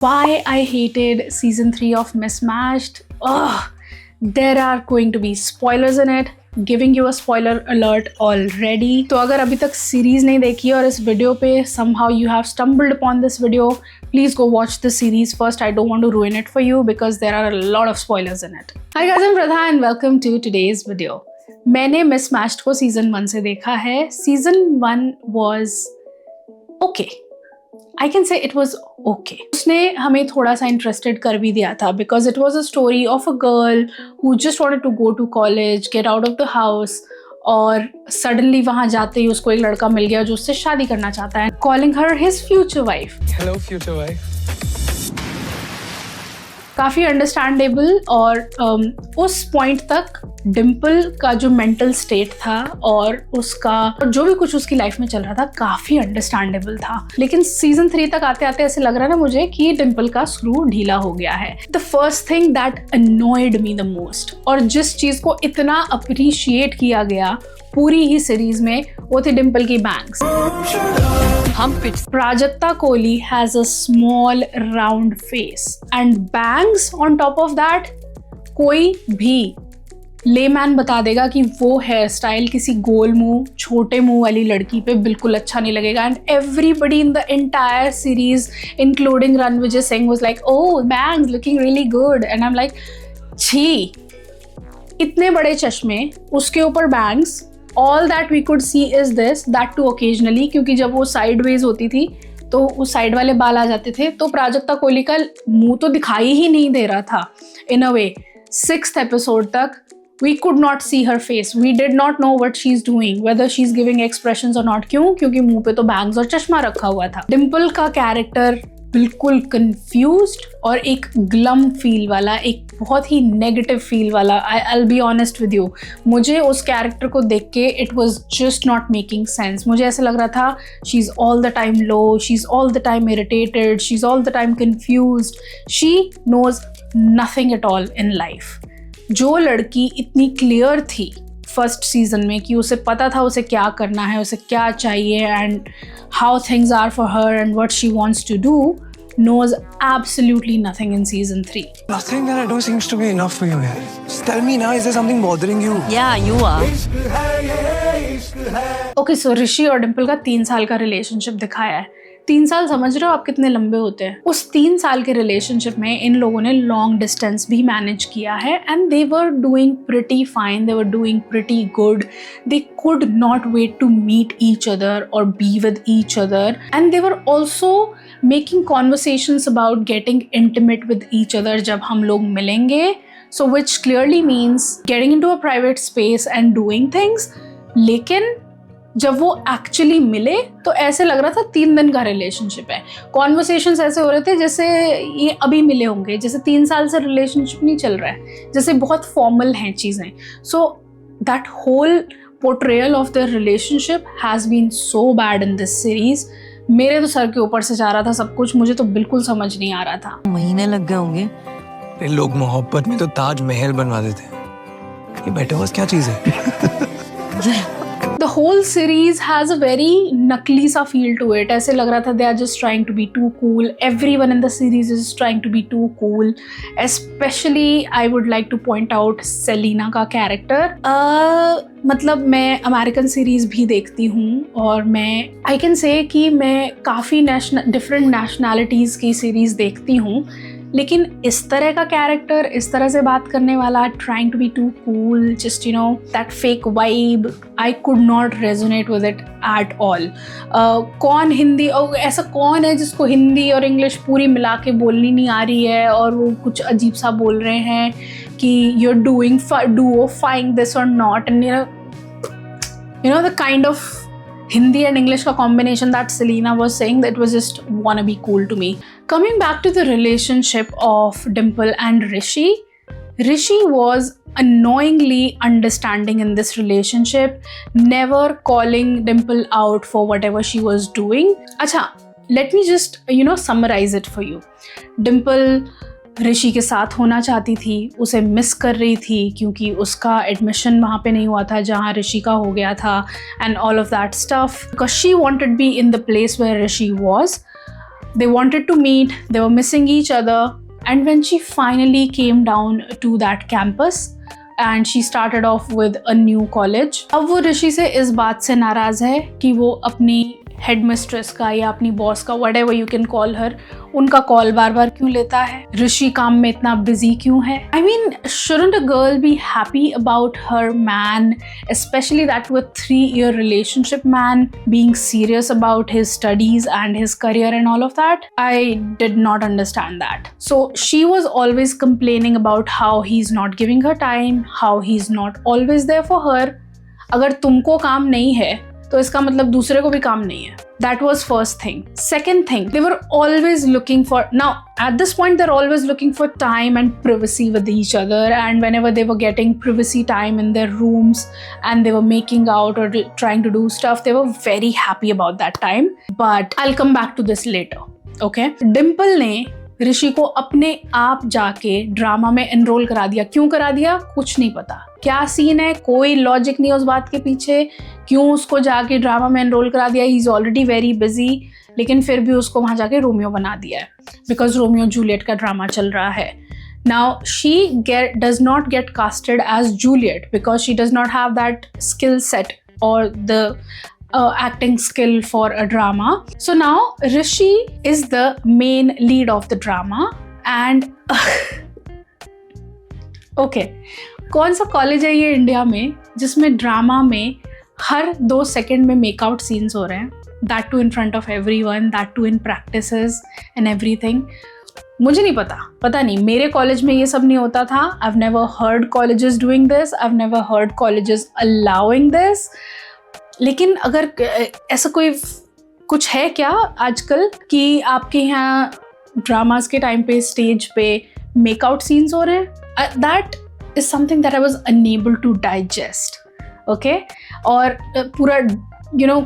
Why I hated season 3 of Mismatched? Ugh, there are going to be spoilers in it. Giving you a spoiler alert already. तो अगर अभी तक series नहीं देखी और इस वीडियो पे somehow you have stumbled upon this video, please go watch the series first. I don't want to ruin it for you because there are a lot of spoilers in it. Hi guys, I'm Pradha and welcome to today's video. मैंने Mismatched को season 1 से देखा है. Season 1 was okay. I can say it was okay. उसने हमें थोड़ा सा interested कर भी दिया था because it was a story of a girl who just wanted to go to college, get out of the house और suddenly वहाँ जाते ही उसको एक लड़का मिल गया जो उससे शादी करना चाहता है, calling her his future wife. Hello future wife. काफ़ी अंडरस्टैंडेबल और उस पॉइंट तक डिम्पल का जो मेंटल स्टेट था और उसका जो भी कुछ उसकी लाइफ में चल रहा था काफ़ी अंडरस्टैंडेबल था. लेकिन सीजन 3 तक आते आते ऐसे लग रहा है ना मुझे कि डिम्पल का स्क्रू ढीला हो गया है. The first thing that annoyed me the most और जिस चीज़ को इतना अप्रिशिएट किया गया पूरी ही सीरीज में वो थी डिम्पल की bangs. Prajakta Kohli has a small round face and bangs on top of that. कोई भी लेमैन बता देगा कि वो हेयर स्टाइल किसी गोल मुंह छोटे मुंह वाली लड़की पे बिल्कुल अच्छा नहीं लगेगा. And everybody in the entire series including Ranvijay Singh was like oh bangs looking really good and I am like छी, इतने बड़े चश्मे उसके ऊपर bangs. All that we could see is this, that too occasionally, क्योंकि जब वो sideways होती थी तो उस साइड वाले बाल आ जाते थे तो प्राजक्ता कोहली का मुंह तो दिखाई ही नहीं दे रहा था. In a way, 6th episode तक we could not see her face. We did not know what she's doing, whether she's giving expressions or not. क्यों? क्योंकि मुंह पे तो बैंग्स और चश्मा रखा हुआ था. डिम्पल का कैरेक्टर बिल्कुल कंफ्यूज्ड और एक ग्लम फील वाला, एक बहुत ही नेगेटिव फील वाला. I'll be honest with you, मुझे उस कैरेक्टर को देख के it was just not making sense. मुझे ऐसा लग रहा था she's all the time low, she's all the time irritated, she's all the time confused, she knows nothing at all in life. जो लड़की इतनी क्लियर थी फर्स्ट सीजन में कि उसे पता था उसे क्या करना है, उसे क्या चाहिए and how things are for her and what she wants to do, knows absolutely nothing in season 3. Nothing that I do seems to be enough for you. Just tell me now, is there something bothering you? Yeah, you are. Okay, so ऋषि और डिम्पल का 3 साल का relationship दिखाया है. 3 साल समझ रहे हो आप कितने लंबे होते हैं. उस 3 साल के रिलेशनशिप में इन लोगों ने लॉन्ग डिस्टेंस भी मैनेज किया है and they were doing pretty fine, they were doing pretty good. They could not wait to meet each other or be with each other and they were also making conversations about getting intimate with each other जब हम लोग मिलेंगे. So which clearly means getting into a private space and doing things. लेकिन जब वो actually मिले तो ऐसे लग रहा था 3 दिन का रिलेशनशिप है. कॉन्वर्सेशंस ऐसे हो रहे थे जैसे ये अभी मिले होंगे, जैसे 3 साल से रिलेशनशिप नहीं चल रहा है, जैसे बहुत फॉर्मल हैं चीज़ें. So that whole portrayal of the relationship has been so bad in this series. मेरे तो सर के ऊपर से जा रहा था सब कुछ, मुझे तो बिल्कुल समझ नहीं आ रहा था. महीने लग गए होंगे. लोग मोहब्बत में तो ताजमहल बनवा देते हैं, ये बेटर वर्स क्या चीज़ है? The whole series has a very नकली सा feel to it. ऐसे लग रहा था they are just trying to be too cool. Everyone in the series is trying to be too cool. Especially I would like to point out Selena का character. मतलब मैं American series भी देखती हूँ और मैं I can say कि मैं काफ़ी डिफरेंट नेशनैलिटीज़ की सीरीज़ देखती हूँ, लेकिन इस तरह का कैरेक्टर, इस तरह से बात करने वाला, trying to be too cool, just you know that fake vibe, I could not resonate with it at all. कौन हिंदी और ऐसा कौन है जिसको हिंदी और इंग्लिश पूरी मिला के बोलनी नहीं आ रही है और वो कुछ अजीब सा बोल रहे हैं कि यू आर डूइंग दिस और not, and you know the kind of Hindi and English का combination that Selena was saying, that was just wanna be cool to me. Coming back to the relationship of Dimple and Rishi, Rishi was annoyingly understanding in this relationship, never calling Dimple out for whatever she was doing. Acha, let me just summarize it for you. Dimple ऋषि के साथ होना चाहती थी, उसे miss कर रही थी क्योंकि उसका एडमिशन वहाँ पे नहीं हुआ था जहाँ ऋषि का हो गया था, and all of that stuff, because she wanted be in the place where Rishi was. They wanted to meet, they were missing each other, and when she finally came down to that campus and she started off with a new college, अब वो ऋषि से इस बात से नाराज है कि वो अपनी हेड मिस्ट्रेस का या अपनी बॉस का, whatever you can call her, उनका कॉल बार बार क्यों लेता है, ऋषि काम में इतना बिजी क्यों है. I mean, shouldn't a girl be happy about her man, especially that with 3-year relationship man being serious about his studies and his career and all of that? I did not understand that. So she was always complaining about how he's not giving her time, how he's not always there for her. अगर तुमको काम नहीं है तो इसका मतलब दूसरे को भी काम नहीं है. That was first thing. Second thing, they were always looking for, now at this point they're always looking for time and privacy with each other, and whenever they were getting privacy time in their rooms and they were making out or trying to do stuff, they were very happy about that time. But I'll come back to this later. Okay? Dimple ने ऋषि को अपने आप जाके drama में enrol करा दिया. क्यों करा दिया कुछ नहीं पता, क्या सीन है, कोई लॉजिक नहीं उस बात के पीछे, क्यों उसको जाके ड्रामा में एनरोल करा दिया. He is already very busy, लेकिन फिर भी उसको वहाँ जाके रोमियो बना दिया है बिकॉज रोमियो जूलियट का ड्रामा चल रहा है. Now she does not get casted as Juliet because she does not have that skill set or the acting skill for a drama. So now Rishi is the main lead of the drama and okay, कौन सा college है ये India में जिसमें drama में हर 2 second में make out scenes हो रहे हैं, that too in front of everyone, that too in practices and everything. मुझे नहीं पता नहीं, मेरे कॉलेज में ये सब नहीं होता था. I've never heard colleges doing this, I've never heard colleges allowing this. लेकिन अगर ऐसा कोई कुछ है क्या आजकल कि आपके यहाँ ड्रामास के टाइम पे स्टेज पे मेकआउट सीन्स हो रहे हैं? That is something that I was unable to digest. Okay, और पूरा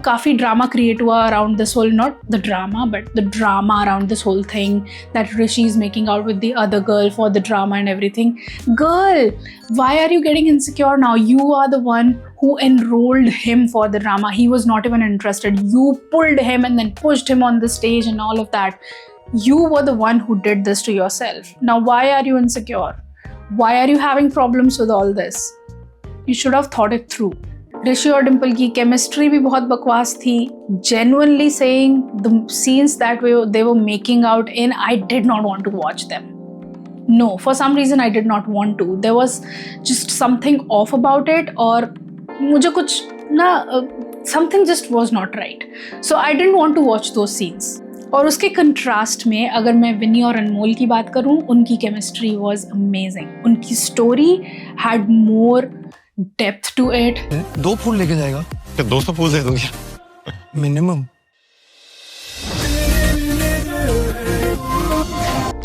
काफ़ी ड्रामा क्रिएट हुआ around this whole, not the drama but the drama around this whole thing that Rishi is making out with the other girl for the drama and everything. Girl, why are you getting insecure now? You are the one who enrolled him for the drama. He was not even interested. You pulled him and then pushed him on the stage and all of that. You were the one who did this to yourself. Now why are you insecure? Why are you having problems with all this? You should have thought it through. ऋषि और डिम्पल की chemistry भी बहुत बकवास थी. Genuinely saying, the scenes that they were making out in, I did not want to watch them. No, for some reason I did not want to. There was just something off about it, और मुझे कुछ ना something just was not right. So I didn't want to watch those scenes. और उसके contrast में अगर मैं विनी और अनमोल की बात करूं, उनकी केमिस्ट्री was amazing. उनकी story had more depth to it. 2 फूल लेके जाएगा? 200 फूल दे दूंगी minimum.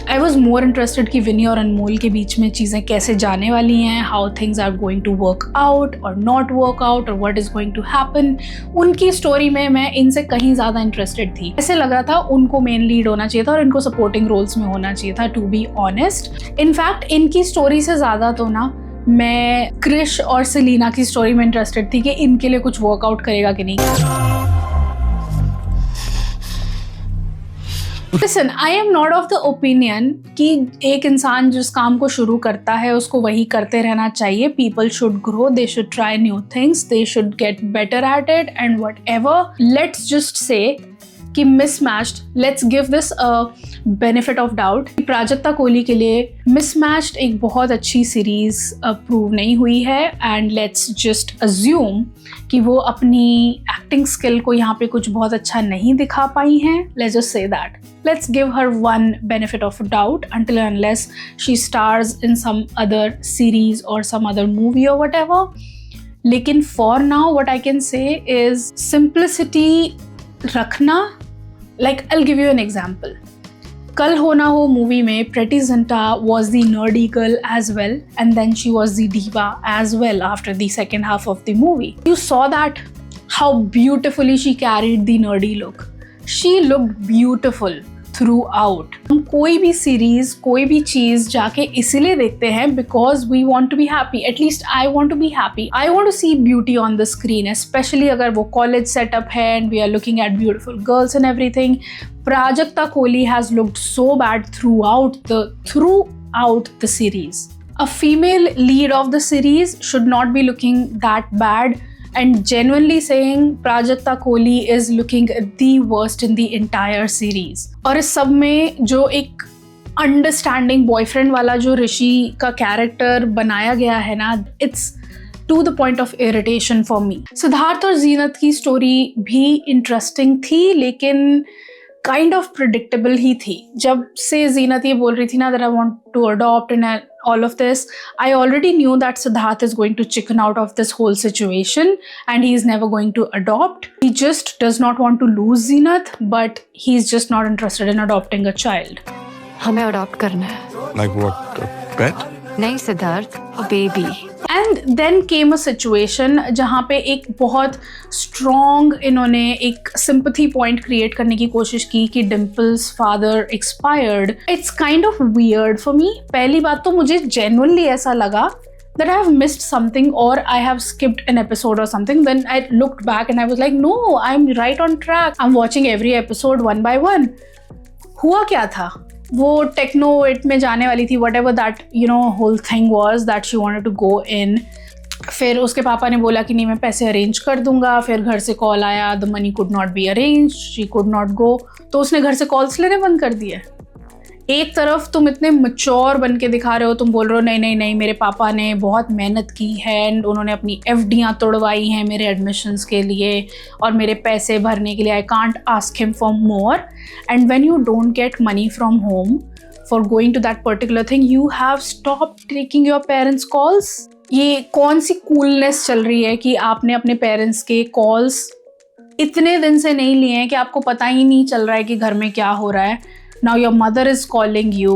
I was more interested कि विनी और अनमोल के बीच में चीज़ें कैसे जाने वाली हैं, how things are going to work out or not work out or what is going to happen. उनकी स्टोरी में मैं इनसे कहीं ज़्यादा इंटरेस्टेड थी. ऐसे लग रहा था उनको मेन लीड होना चाहिए था और इनको सपोर्टिंग रोल्स में होना चाहिए था, टू बी ऑनेस्ट. इनफैक्ट इनकी स्टोरी से ज़्यादा तो ना मैं क्रिश और सेलिना की स्टोरी में इंटरेस्टेड थी कि इनके लिए कुछ वर्कआउट करेगा कि नहीं. Listen, I am not of the opinion कि एक इंसान जिस काम को शुरू करता है उसको वही करते रहना चाहिए. People should grow, they should try new things, they should get better at it and whatever. Let's just say कि mismatched, let's give this a benefit of doubt. Prajakta Kohli के लिए mismatched एक बहुत अच्छी सीरीज प्रूव नहीं हुई है and let's just assume कि वो अपनी एक्टिंग स्किल को यहाँ पे कुछ बहुत अच्छा नहीं दिखा पाई हैं. Let's just say that. Let's give her one benefit of doubt until and unless she stars in some other series or some other movie or whatever. लेकिन for now what I can say is simplicity रखना. Like I'll give you an example. कल हो ना हो movie में Preity Zinta was the nerdy girl as well and then she was the diva as well after the second half of the movie. You saw that how beautifully she carried the nerdy look. She looked beautiful through out. हम कोई भी series, कोई भी चीज जाके इसीलिए देखते हैं because we want to be happy. At least I want to be happy. I want to see beauty on the screen, specially अगर वो कॉलेज सेटअप है and we are looking at beautiful girls and everything. Prajakta Kohli has looked so bad throughout the series. A female lead of the series should not be looking that bad, and genuinely saying Prajakta Kohli is looking the worst in the entire series. और इस सब में जो एक understanding boyfriend वाला जो ऋषि का character बनाया गया है ना, it's to the point of irritation for me. Siddharth और जीनत की स्टोरी भी इंटरेस्टिंग थी लेकिन काइंड ऑफ प्रिडिक्टेबल ही थी। जब से जीनत ये बोल रही थी ना that I want to adopt and all of this, I already knew that Siddharth is going to chicken out of this whole situation and he is never going to adopt. He just does not want to lose Zeenat, but he's just not interested in adopting a child. हमें adopt करना है। Like what? A pet? नहीं Siddharth, baby. And then came a situation जहाँ पे एक बहुत strong इन्होंने एक सिंपथी पॉइंट क्रिएट करने की कोशिश की कि Dimple's father expired. It's kind of weird for me. पहली बात तो मुझे जेन्युइनली ऐसा लगा that I have missed something or I have skipped an episode or something. Then I looked back and I was like, no, I'm right on track. I'm watching every episode one by one. हुआ क्या था? वो techno it में जाने वाली थी, whatever that whole thing was that she wanted to go in. फिर उसके पापा ने बोला कि नहीं मैं पैसे अरेंज कर दूंगा। फिर घर से कॉल आया, the money could not be arrange, she could not go. तो उसने घर से कॉल्स लेने बंद कर दिए। एक तरफ तुम इतने मैच्योर बन के दिखा रहे हो, तुम बोल रहे हो नहीं नहीं नहीं मेरे पापा ने बहुत मेहनत की है एंड उन्होंने अपनी एफडियाँ तोड़वाई हैं मेरे एडमिशन्स के लिए और मेरे पैसे भरने के लिए। I can't ask him for more. And when you don't get money from home for going to that particular thing, you have stop taking your parents calls. ये कौन सी कूलनेस चल रही है कि आपने अपने पेरेंट्स के कॉल्स इतने दिन से नहीं लिए हैं कि आपको पता ही नहीं चल रहा है कि घर में क्या हो रहा है। Now your mother is calling you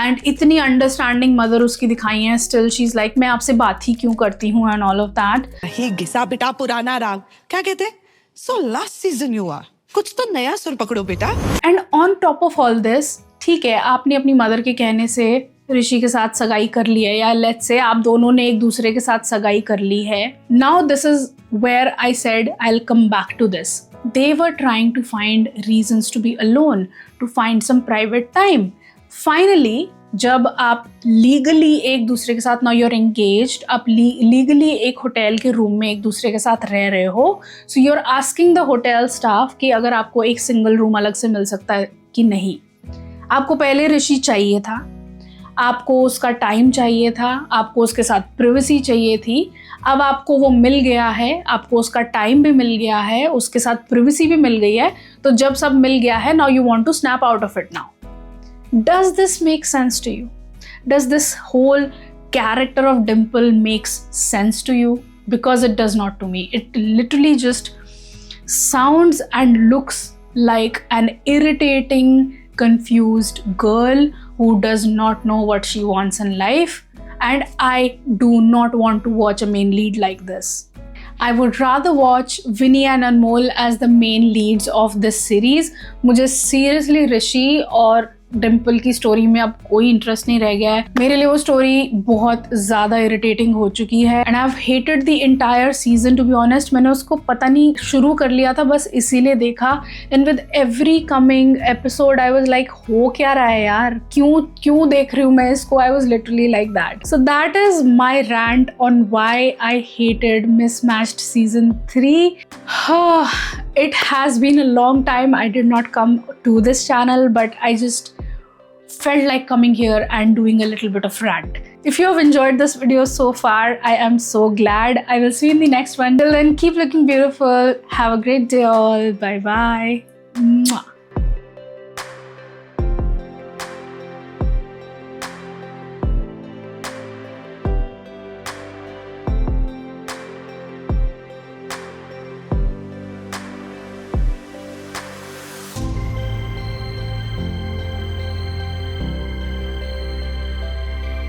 and इतनी अंडरस्टैंडिंग मदर उसकी दिखाई है, स्टिल शी इज लाइक मैं आपसे बात ही क्यों करती हूँ एंड ऑल ऑफ दैट। ही घिसा बेटा पुराना राग, क्या कहते हैं, so last season you are, कुछ तो नया सुर पकड़ो बेटा। And on top of all this, ठीक है आपने अपनी मदर के कहने से ऋषि के साथ सगाई कर ली है, या लेट्स से आप दोनों ने एक दूसरे के साथ सगाई कर ली है। Now this is where I said I will come back to this. They were trying to find reasons to be alone, to find some private time. Finally, जब आप लीगली एक दूसरे के साथ, now you're engaged, आप legally एक hotel के room में एक दूसरे के साथ रह रहे हो, so you're asking the hotel staff कि अगर आपको एक सिंगल रूम अलग से मिल सकता है कि नहीं। आपको पहले ऋषि चाहिए था, आपको उसका टाइम चाहिए था, आपको उसके साथ प्रिवेसी चाहिए थी। अब आपको वो मिल गया है, आपको उसका टाइम भी मिल गया है, उसके साथ प्रिवेसी भी मिल गई है। तो जब सब मिल गया है, now you want to snap out of it. Now does this make sense to you? Does this whole character of Dimple makes sense to you? Because it does not to me. It literally just sounds and looks like an irritating, confused girl who does not know what she wants in life, and I do not want to watch a main lead like this. I would rather watch Vinny and Anmol as the main leads of this series. मुझे seriously ऋषि और डिम्पल की story में अब कोई interest नहीं रह गया है। मेरे लिए वो स्टोरी बहुत ज़्यादा इरिटेटिंग हो चुकी है and I have hated the entire season to be honest. मैंने उसको पता नहीं शुरू कर लिया था बस इसीलिए देखा, and with every coming episode I was like हो क्या रहा है यार, क्यों देख रही हूँ मैं इसको। I was literally like that. So that is my rant on why I hated Mismatched season 3. It has been a long time I did not come to this channel, but I just felt like coming here and doing a little bit of rant. If you have enjoyed this video so far, I am so glad. I will see you in the next one. Till then, keep looking beautiful. Have a great day all. Bye bye. Mwah.